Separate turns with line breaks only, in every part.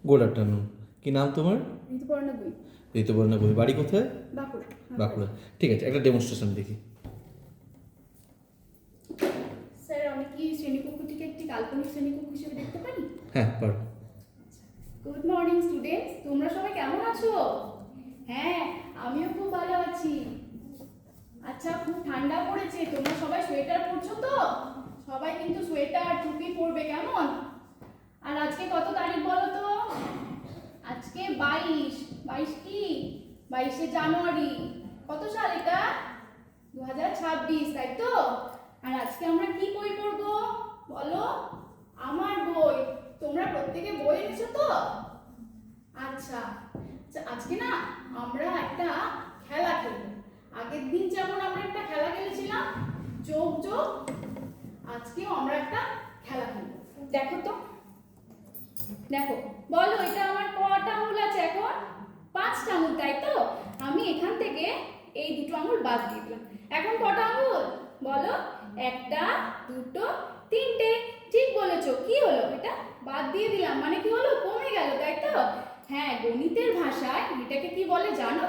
Good afternoon. কি নাম তোমার?
ঋতুপর্ণা গুই।
ঋতুপর্ণা গুই। বাড়ি কোথায়?
বাঁকুড়া।
বাঁকুড়া। ঠিক আছে, একটা ডেমনস্ট্রেশন দেখি।
স্যার, আমি কি শ্রেণীকক্ষটিকে একটি কাল্পনিক শ্রেণীকক্ষ হিসেবে দেখতে পারি?
হ্যাঁ, পারো।
গুড মর্নিং স্টুডেন্টস, তোমরা সবাই কেমন আছো? হ্যাঁ, আমিও খুব ভালো আছি। আচ্ছা, খুব ঠান্ডা পড়েছে, তোমরা সবাই সোয়েটার পরছো তো? সবাই কিন্তু সোয়েটার টুপি পরবে, কেমন? আর আজকে কত তারিখ বলো তো? আজকে 22। 22 কি? 22শে জানুয়ারি। কত সাল এটা? 2026, তাই তো? আর আজকে আমরা কি বই পড়বো বলো? আমার বই। তোমরা প্রত্যেকে বই এনেছো তো? আচ্ছা আচ্ছা, আজকে না আমরা একটা খেলা খেলবো। আগের দিন যেমন আমরা একটা খেলা খেলেছিলাম যোগ যোগ, আজকেও আমরা একটা খেলা খেলবো। দেখো তো, দেখো, বলো এটা আমার কটা আঙুল আছে এখন? 5টা আঙুল, তাই তো? আমি এখান থেকে এই দুটো আঙুল বাদ দিয়ে দিলাম। এখন কটা আঙুল বলো? 1টা 2টো 3টে। ঠিক বলেছো। কি হলো? এটা বাদ দিয়ে দিলাম মানে কি হলো? কমে গেল, তাই তো? হ্যাঁ, গণিতের ভাষায় এটাকে কি বলে জানো?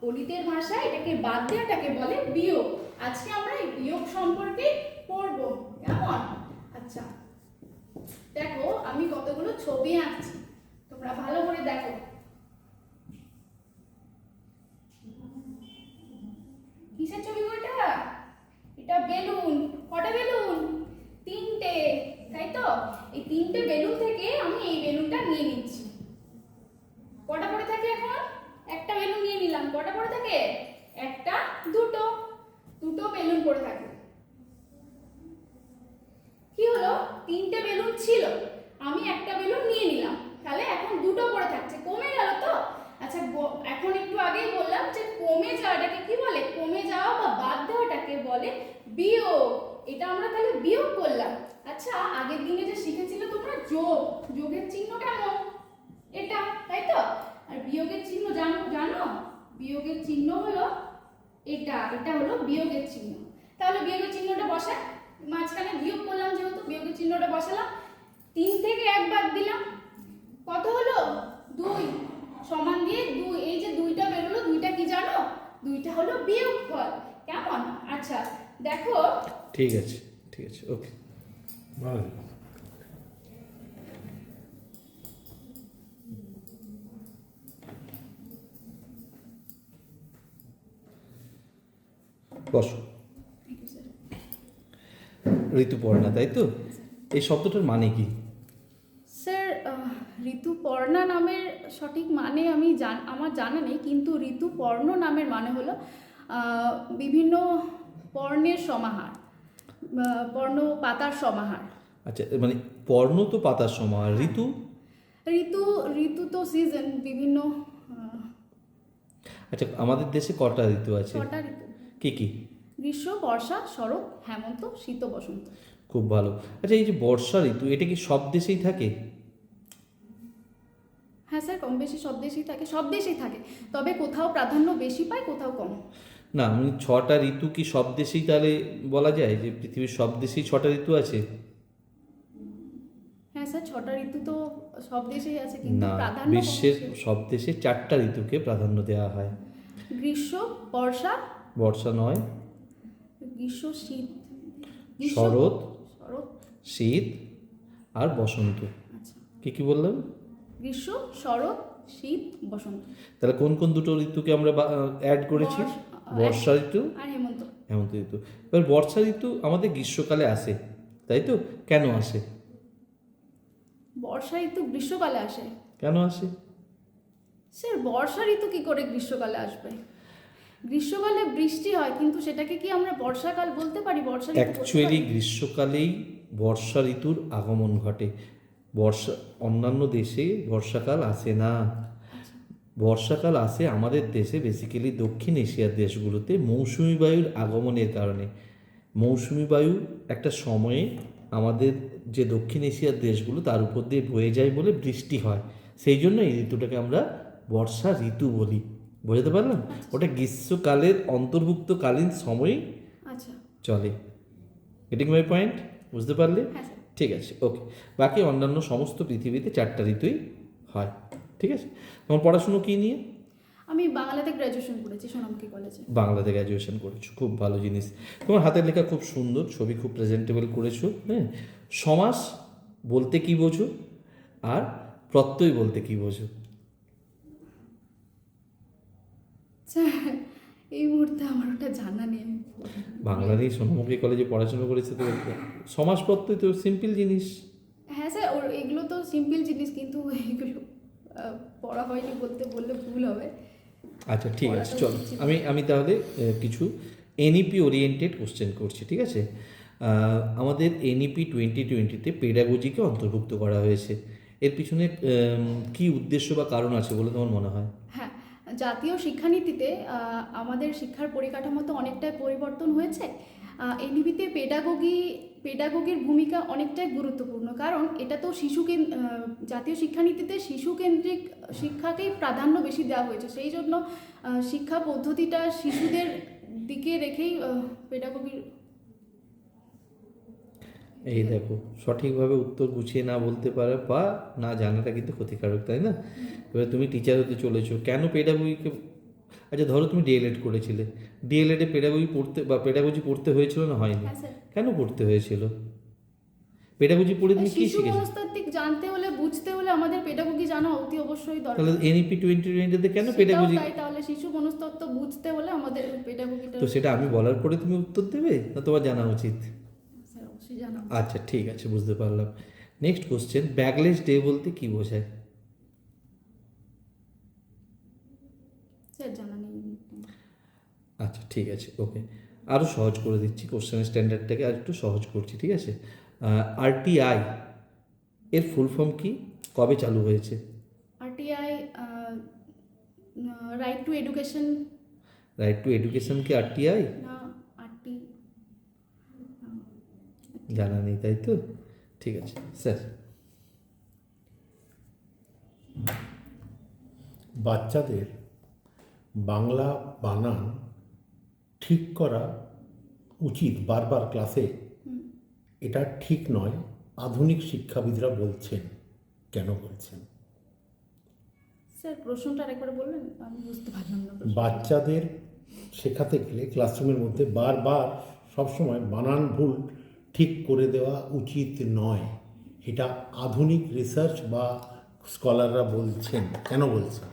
গণিতের ভাষায় এটাকে বাদ দেওয়াটাকে বলে বিয়োগ। আজকে আমরা এই বিয়োগ সম্পর্কে পড়বো, কেমন? আচ্ছা, দেখো আমি কতগুলো ছবি আঁকছি, তোমরা ভালো করে দেখো। কিসের ছবি ওইটা? এটা বেলুন। কটা বেলুন? 3টে, তাই তো? এই 3টে বেলুন থেকে আমি এই বেলুনটা নিয়ে নিচ্ছি। কটা পড়ে থাকে এখন? একটা বেলুন নিয়ে নিলাম। কটা পড়ে থাকে? একটা, দুটো। দুটো বেলুন পড়ে থাকে। কি হলো? 3টে বেলুন ছিল, আমি একটা বেলুন নিয়ে নিলাম, তাহলে এখন দুটো পড়ে থাকছে। কমে গেল তো? আচ্ছা, এখন একটু আগেই বললাম যে কমে যাওয়াটাকে কি বলে? কমে যাওয়া বা বাদ দেওয়াটাকে বলে বিয়োগ। এটা আমরা তাহলে বিয়োগ করলাম। আচ্ছা, আগের দিনে যে শিখেছিলে তোমরা যোগ, যোগের চিহ্ন কেমন? এটা, তাই তো? আর বিয়োগের চিহ্ন জানো? জানো বিয়োগের চিহ্ন হলো এটা। এটা হলো বিয়োগের চিহ্ন। তাহলে বিয়োগের চিহ্নটা বসাই। মাঝখানে বিয়োগ করলাম, যেহেতু বিয়োগের চিহ্নটা বসালাম। 3 থেকে 1 বাদ দিলাম, কত হলো? 2 সমান দিয়ে 2। এই যে 2টা বেরোলো, 2টা কি জানো? 2টা হলো বিয়োগফল, কেমন? আচ্ছা, দেখো।
ঠিক আছে, ঠিক আছে, ওকে। ভালো। বসো। ঋতুপর্ণা, তাই তো? এই শব্দটার মানে কি?
স্যার, ঋতুপর্ণা নামের সঠিক মানে আমার জানা নেই, কিন্তু ঋতুপর্ণ নামের মানে হলো বিভিন্ন পর্ণের সমাহার, পর্ণ পাতার সমাহার।
আচ্ছা, মানে পর্ণ তো পাতার সমান, ঋতু?
ঋতু, ঋতু তো সিজন, বিভিন্ন।
আচ্ছা, আমাদের দেশে কটা ঋতু আছে?
6টা ঋতু।
কি কি?
গ্রীষ্ম, বর্ষা, শরৎ, হেমন্ত, শীত, বসন্ত।
খুব ভালো। আচ্ছা, এই যে বর্ষা ঋতু, এটা কি সব দেশেই থাকে?
হ্যাঁ স্যার, কম বেশি সব দেশেই থাকে, সব দেশেই থাকে, তবে কোথাও প্রাধান্য বেশি পায়, কোথাও কম।
না, মানে 6টা ঋতু কি সব দেশেই তাহলে বলা যায় যে পৃথিবীর সব দেশেই 6টা ঋতু আছে?
হ্যাঁ স্যার, 6টা ঋতু তো সব দেশেই আছে, কিন্তু
না,
প্রাধান্য কম
বিশ্বের
বেশি।
সব দেশে 4টা ঋতুকে প্রাধান্য দেওয়া হয়।
গ্রীষ্ম, বর্ষা,
বর্ষা নয়,
গ্রীষ্ম, শীত, গ্রীষ্ম,
শরৎ,
শরৎ,
শীত আর বসন্ত।
আচ্ছা,
কি কি বললাম?
গ্রীষ্ম, শরৎ, শীত, বসন্ত।
তাহলে কোন কোন দুটো ঋতুকে আমরা অ্যাড করেছি? বর্ষা ঋতু,
আর হেমন্ত।
হেমন্ত ঋতু। এবার বর্ষা ঋতু আমাদের গ্রীষ্মকালে আসে, তাই তো? কেন আসে?
বর্ষা ঋতু গ্রীষ্মকালে আসে?
কেন আসে?
স্যার, বর্ষা ঋতু কি করে গ্রীষ্মকালে আসবে? গ্রীষ্মকালে বৃষ্টি হয়, কিন্তু সেটাকে কি আমরা বর্ষাকাল বলতে পারি? বর্ষা ঋতু বলতে
অ্যাকচুয়ালি
পারি?
গ্রীষ্মকালেই বর্ষা ঋতুর আগমন ঘটে। অন্যান্য দেশে বর্ষাকাল আসে না। বর্ষাকাল আসে আমাদের দেশে, বেসিক্যালি দক্ষিণ এশিয়ার দেশগুলোতে মৌসুমি বায়ুর আগমনের কারণে। মৌসুমি বায়ু একটা সময়ে আমাদের যে দক্ষিণ এশিয়ার দেশগুলো তার উপর দিয়ে বয়ে যায় বলে বৃষ্টি হয়। সেই জন্য এই ঋতুটাকে আমরা বর্ষা ঋতু বলি। বোঝাতে পারলাম? ওটা গ্রীষ্মকালের অন্তর্ভুক্তকালীন সময়ই
আচ্ছা।
চলে। Getting my point? বুঝতে পারলে?
হ্যাঁ স্যার।
ঠিক আছে, ওকে। বাকি অন্যান্য সমস্ত পৃথিবীতে 4টা ঋতুই হয়। ঠিক আছে, তোমার পড়াশুনো কী নিয়ে?
আমি বাংলাতে গ্র্যাজুয়েশন করেছি সোনামুখী কলেজে।
বাংলাতে গ্র্যাজুয়েশন করেছো, খুব ভালো জিনিস। তোমার হাতের লেখা খুব সুন্দর, ছবি খুব প্রেজেন্টেবল করেছো। হ্যাঁ, সমাস বলতে কি বোঝো আর প্রত্যয় বলতে কি বোঝো?
স্যার এই মুহূর্তে আমার ওটা জানা নেই।
বাংলাতেই সোনামুখী কলেজে পড়াশোনা করেছে তো সমাস প্রত্যয় তো সিম্পল জিনিস।
হ্যাঁ স্যার, ওর এগুলো তো সিম্পল জিনিস, কিন্তু এগুলো পড়া হয়নি বলতে বললে ভুল হবে।
আচ্ছা ঠিক আছে,
পড়াটা
চলো
উচিত।
আমি তাহলে কিছু এনইপি ওরিয়েন্টেড কোশ্চেন করছি। ঠিক আছে, আমাদের এনইপি 2020-তে পেডাগোজিকে অন্তর্ভুক্ত করা হয়েছে। এর পিছনে কি উদ্দেশ্য বা কারণ আছে বলে তোমার মনে হয়?
হ্যাঁ, জাতীয় শিক্ষানীতিতে আমাদের শিক্ষার পরিকাঠামো তো অনেকটাই পরিবর্তন হয়েছে। এনইপিতে পেডাগোগির ভূমিকা অনেকটাই গুরুত্বপূর্ণ, কারণ এটা তো জাতীয় শিক্ষানীতিতে শিশু কেন্দ্রিক শিক্ষাকেই প্রাধান্য বেশি দেওয়া হয়েছে। সেই জন্য শিক্ষা পদ্ধতিটা শিশুদের দিকে রেখেই পেডাগোগির।
এই দেখো, সঠিকভাবে উত্তর গুছিয়ে না বলতে পারা বা না জানাটা কিন্তু ক্ষতিকারক, তাই না? এবার তুমি টিচার হতে চলেছো, কেন পেডাগোজিকে, আচ্ছা ধরো তুমি ডিএলএড করেছিলে, ডিএলএডে পেডাগোজি পড়তে বা পেডাগোজি পড়তে হয়েছিল না হয়নি?
হ্যাঁ স্যার,
কেন পড়তে হয়েছিল? পেডাগোজি পড়ে তুমি কী
শিশু
শিখেছো?
মনস্তাত্ত্বিক জানতে হলে, বুঝতে হলে আমাদের পেডাগোগি জানা অতি অবশ্যই
তাহলে
দরকার।
এনইপি 2020-তে কেন
সেটাও
পেডাগোজি?
তাই, তাহলে শিশু মনস্তত্ত্ব বুঝতে হলে আমাদের পেডাগোগিটা।
তো সেটা আমি বলার পরে তুমি উত্তর দেবে না, তোমার জানা উচিত?
স্যার অবশ্যই জানা উচিত।
আচ্ছা ঠিক আছে, বুঝতে পারলাম। নেক্সট কোশ্চেন, ব্যাকলেস ডে বলতে কি বোঝায়?
স্যার জানা নেই।
আচ্ছা ঠিক আছে, ওকে, আরও সহজ করে দিচ্ছি, কোশ্চেন স্ট্যান্ডার্ডটাকে আর একটু সহজ করছি। ঠিক আছে, আরটিআই এর ফুল ফর্ম কি, কবে চালু হয়েছে?
RTI right two education.
Right two education কি আরটিআই?
না, আরটি
জানা নেই তাই তো? ঠিক আছে স্যার।
বাচ্চাদের বাংলা বানান ঠিক করা উচিত বারবার ক্লাসে, এটা ঠিক নয়, আধুনিক শিক্ষাবিদরা বলছেন। কেন বলছেন?
স্যার প্রশ্নটা আরেকবার বলবেন, আমি বুঝতে পারলাম না।
বাচ্চাদের শেখাতে গেলে ক্লাসরুমের মধ্যে বারবার সবসময় বানান ভুল ঠিক করে দেওয়া উচিত নয়, এটা আধুনিক রিসার্চ বা স্কলাররা বলছেন। কেন বলছেন?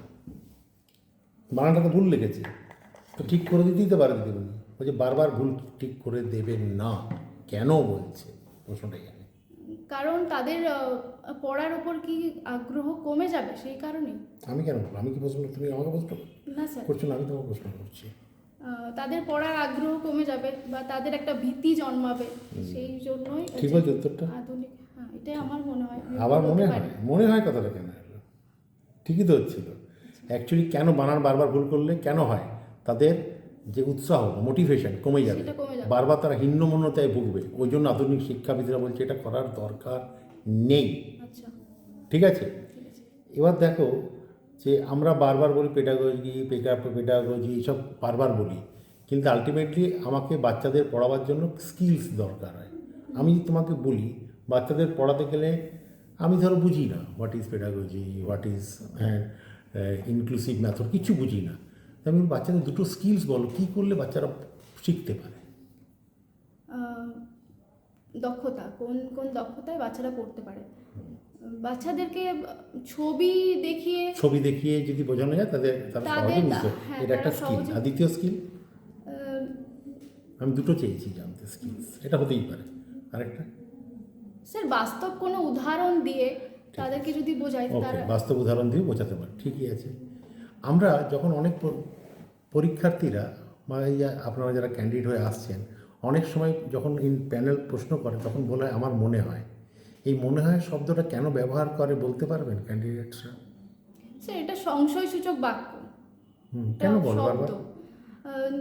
বানানটা তো ভুল লিখেছে, তো ঠিক করে দিতেই তো পারে, দিদি বলছে বারবার ভুল ঠিক করে দেবেন না, কেন বলছে? প্রশ্নটা এখানে।
কারণ তাদের পড়ার উপর কি আগ্রহ কমে যাবে সেই কারণে।
আমি কেন বলবো? আমি কি প্রশ্ন, তুমি আমাকে প্রশ্ন
না স্যার,
করছো না, আমি তোমাকে প্রশ্ন করছি।
তাদের পড়ার আগ্রহ কমে যাবে বা তাদের একটা ভীতি জন্মাবে, সেই জন্যই
ঠিক বলছো উত্তরটা?
আধুনিক। হ্যাঁ, এটাই আমার মনে হয়। আমি
আবার
বলতে
মনে
পারি।
হয়, মনে হয় কথাটা কেন এলো? ঠিকই তো হচ্ছিল। অ্যাকচুয়ালি কেন বানান বারবার ভুল করলে কেন হয়? তাদের যে উৎসাহ মোটিভেশন কমে যাবে,
সেটা কমে যাবে।
বারবার তারা হীনমন্যতায় ভুগবে, ওই জন্য আধুনিক শিক্ষাবিদরা বলছে এটা করার দরকার নেই।
আচ্ছা,
ঠিক আছে?
ঠিক আছে।
এবার দেখো যে আমরা বারবার বলি পেডাগজি এইসব বারবার বলি, কিন্তু আলটিমেটলি আমাকে বাচ্চাদের পড়াবার জন্য স্কিলস দরকার হয়। আমি তোমাকে বলি বাচ্চাদের পড়াতে গেলে আমি ধরো বুঝি না what is pedagogy, what is inclusive method, কিছু বুঝি না। আমি বাচ্চাদের দুটো স্কিলস বলো, কী করলে বাচ্চারা শিখতে পারে?
দক্ষতা, কোন কোন দক্ষতায় বাচ্চারা পড়তে পারে। বাচ্চাদেরকে
ছবি দেখিয়ে যদি বোঝানো যায় তারা সহজে বুঝতে পারে।
হ্যাঁ,
এটা একটা
তারা
স্কিল।
সহজে-
আর দ্বিতীয় স্কিল,
আহ,
আমি দুটো চেয়েছি জানতে, স্কিলস এটা হতেই পারে। আরেকটা
স্যার বাস্তব কোনো উদাহরণ দিয়ে তাদেরকে যদি বোঝাই,
ওকে,
তারা
বাস্তব উদাহরণ দিয়ে বোঝাতে পারে, ঠিকই আছে। আমরা যখন অনেক পরীক্ষার্থীরা বা এই যে আপনারা যারা ক্যান্ডিডেট হয়ে আসছেন, অনেক সময় যখন প্যানেল প্রশ্ন করে তখন বলে হয় আমার মনে হয়। এই মনে হয় শব্দটা কেন ব্যবহার করে বলতে পারবেন ক্যান্ডিডেটসরা?
স্যার এটা সংশয়সূচক বাক্য।
কেন
এটা
বলো
শব্দ।
বারবার?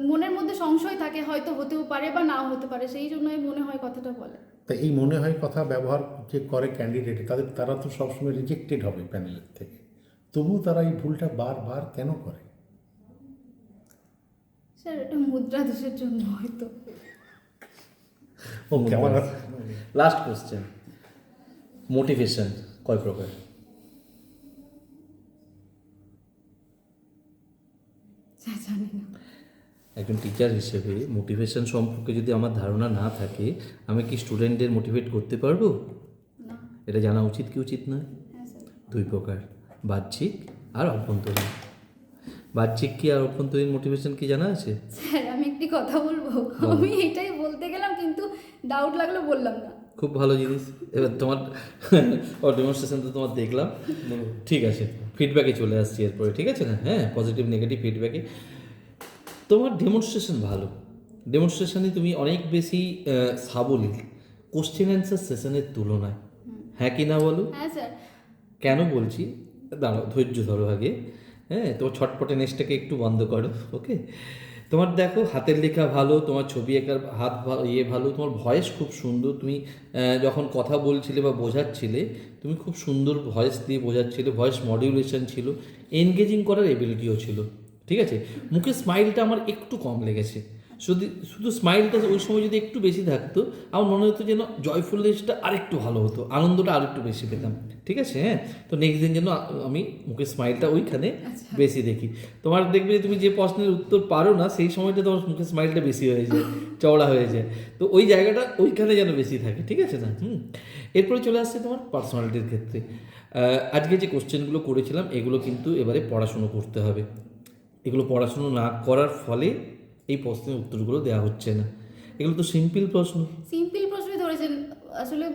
মনের মধ্যে সংশয় থাকে, হয়তো হতেও পারে বা নাও হতে পারে, সেই জন্যই মনে হয় কথাটা বলে।
তা এই মনে হয় কথা ব্যবহার যে করে ক্যান্ডিডেট, তারা তো সবসময় রিজেক্টেড হবে প্যানেলের থেকে, তবু তারা এই ভুলটা বারবার কেন করে?
স্যার এটা মুদ্রা দোষের জন্য হয়তো।
ওকে, আমার
লাস্ট কোশ্চেন, মোটিভেশন কয় প্রকার?
স্যার জানি না।
একজন টিচার হিসেবে মোটিভেশন সম্পর্কে যদি আমার ধারণা না থাকে, আমি কি স্টুডেন্টদের মোটিভেট করতে পারবো?
না।
এটা জানা উচিত কি উচিত নয়?
হ্যাঁ স্যার।
দুই প্রকার, বাহ্যিক আর অভ্যন্তরীণ। বাহ্যিক কি আর অভ্যন্তরীণ মোটিভেশন কি জানা আছে?
স্যার আমি একটি কথা বলবো, আমি এটাই বলতে গেলাম কিন্তু ডাউট লাগলো বললাম না।
খুব ভালো জিনিস। এবার তোমার ডেমনস্ট্রেশন তো তোমার দেখলাম, ঠিক আছে, ফিডব্যাকে চলে আসছি এরপরে, ঠিক আছে না? হ্যাঁ, পজিটিভ নেগেটিভ ফিডব্যাকে। তোমার ডেমনস্ট্রেশন ভালো, ডেমনস্ট্রেশনে তুমি অনেক বেশি সাবলীল কোশ্চেন অ্যান্সার সেশনের তুলনায়। হ্যাঁ কি না বলো?
হ্যাঁ স্যার।
কেন বলছি দাঁড়াও, ধৈর্য ধরো আগে। হ্যাঁ, তোমার ছটপটে নেসটাকে একটু বন্ধ করো, ওকে? তোমার দেখো হাতের লেখা ভালো, তোমার ছবি আঁকার হাত ভালো, তোমার ভয়েস খুব সুন্দর। তুমি যখন কথা বলছিলে বা বোঝাচ্ছিলে, তুমি খুব সুন্দর ভয়েস দিয়ে বোঝাচ্ছিলে, ভয়েস মডিউলেশন ছিল, এনগেজিং করার এবিলিটিও ছিল, ঠিক আছে? মুখের স্মাইলটা আমার একটু কম লেগেছে। শুধু শুধু স্মাইলটা ওই সময় যদি একটু বেশি থাকতো, আমার মনে হতো যেন জয়ফুলনেসটা আরেকটু ভালো হতো, আনন্দটা আরেকটু বেশি পেতাম, ঠিক আছে? হ্যাঁ, তো নেক্সট দিন যেন আমি মুখের স্মাইলটা ওইখানে বেশি দেখি। তোমার দেখবে যে তুমি যে প্রশ্নের উত্তর পারো না, সেই সময়টা তোমার মুখের স্মাইলটা বেশি হয়ে যায়, চওড়া হয়ে যায়। তো ওই জায়গাটা ওইখানে যেন বেশি থাকে, ঠিক আছে না? এরপরে চলে আসছে তোমার পার্সোনালিটির ক্ষেত্রে। আজকে যে কোশ্চেনগুলো করেছিলাম, এগুলো কিন্তু এবারে পড়াশুনো করতে হবে। এগুলো পড়াশুনো না করার ফলে এই প্রশ্নের উত্তরগুলো দেওয়া হচ্ছে না। এগুলো তো সিম্পল প্রশ্ন।
সিম্পল প্রশ্নই ধরেছেন, আসলে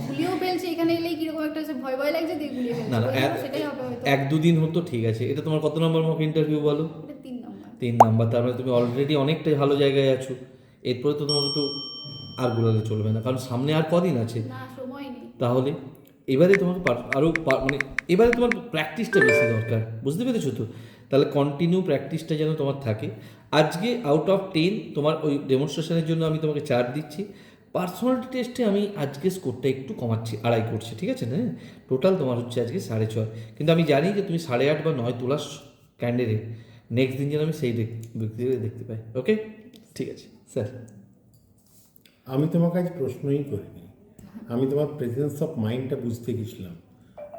গুলিয়েও ফেলছে, এখানে এলেই কিরকম একটা ভয় ভয় লাগছে, দিয়ে গুলিয়ে ফেলছে।
না না,
সেটাই হবে হয়তো।
এক দুদিন হতো ঠিক আছে। এটা তোমার কত নম্বর মক ইন্টারভিউ বলো?
এটা 3 নম্বর।
3 নাম্বার। তার মানে তুমি অলরেডি অনেকটাই ভালো জায়গায় আছো। এরপরে তো তোমাকে তো আর গোলালে চলবে না, কারণ সামনে আর কদিন আছে।
না, সময় নেই।
তাহলে এবারে তোমাকে আরও মানে এবারে তোমার প্র্যাকটিসটা বেশি দরকার, বুঝতে পেরেছো তো? তাহলে কন্টিনিউ প্র্যাকটিসটা যেন তোমার থাকে। আজকে আউট অফ 10 তোমার ওই ডেমনস্ট্রেশনের জন্য আমি তোমাকে 4 দিচ্ছি। পার্সোনালিটি টেস্টে আমি আজকে স্কোরটা একটু কমাচ্ছি, 2.5 করছি, ঠিক আছে না? টোটাল তোমার হচ্ছে আজকে 6.5, কিন্তু আমি জানি যে তুমি 8.5 বা 9 তোলার ক্যান্ডিডেট। নেক্সট দিন যেন আমি সেই ব্যক্তিকে দেখতে পাই, ওকে? ঠিক আছে স্যার।
আমি তোমাকে আজ প্রশ্নই করিনি, আমি তোমার প্রেজেন্স অফ মাইন্ডটা বুঝতে গেছিলাম।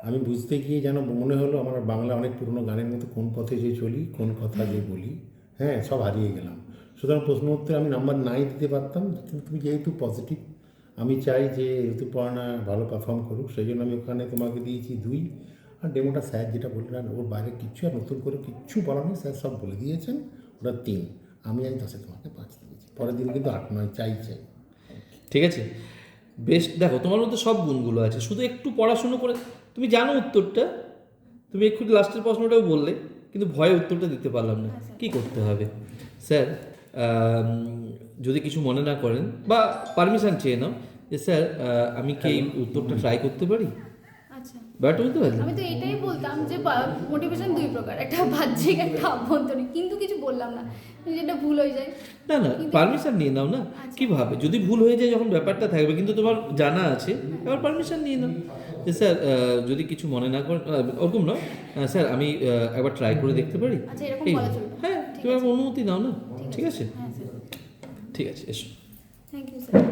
আমি বুঝতে গিয়ে যেন মনে হলো আমার বাংলা অনেক পুরনো গানের মতো কোন পথে যে চলি, কোন কথা যে বলি, হ্যাঁ, সব হারিয়ে গেলাম। সুতরাং প্রশ্ন উত্তরে আমি নাম্বার 9 দিতে পারতাম, কিন্তু তুমি যেহেতু পজিটিভ, আমি চাই যে ঋতুপর্ণা ভালো পারফর্ম করুক, সেই জন্য আমি ওখানে তোমাকে দিয়েছি 2। আর ডেমোটা স্যার যেটা বললেন, ওর বাইরে কিচ্ছু আর নতুন করে কিচ্ছু বলা নেই, স্যার সব বলে দিয়েছেন, ওটা 3। আমি আজ 10-এ তোমাকে 5 দিয়েছি, পরের দিন কিন্তু 8-9 চাই।
ঠিক আছে, বেস্ট। দেখো তোমার মধ্যে সব গুণগুলো আছে, শুধু একটু পড়াশুনো করে তুমি জানো উত্তরটা, তুমি একটু লাস্টের প্রশ্নটাও বললে, কিন্তু ভয়ে উত্তরটা দিতে পারলাম না। কি করতে হবে স্যার? যদি কিছু মনে না করেন বা পারমিশন চেয়ে নাও যে স্যার আমি কি এই উত্তরটা ট্রাই করতে পারি?
আচ্ছা,
ব্যাপারটা বুঝতে পারলাম।
আমি তো এটাই বলতাম যে মোটিভেশন 2 প্রকার, একটা বাহ্যিক একটা অভ্যন্তরীণ, কিন্তু কিছু বললাম না, যেটা ভুল হয়ে যায়।
না না, পারমিশন নিয়ে নাও না। কিভাবে যদি ভুল হয়ে যায়, যখন ব্যাপারটা থাকবে কিন্তু তোমার জানা আছে, এবার পারমিশন নিয়ে নাও যে স্যার যদি কিছু মনে না করেন, ওরকম নয়, স্যার আমি একবার ট্রাই করে দেখতে পারি।
আচ্ছা, এরকম
এই,
বলা চলবে?
হ্যাঁ, তুমি আমার অনুমতি নাও না, ঠিক আছে?
হ্যাঁ স্যার।
ঠিক আছে, এসো।
Thank you sir.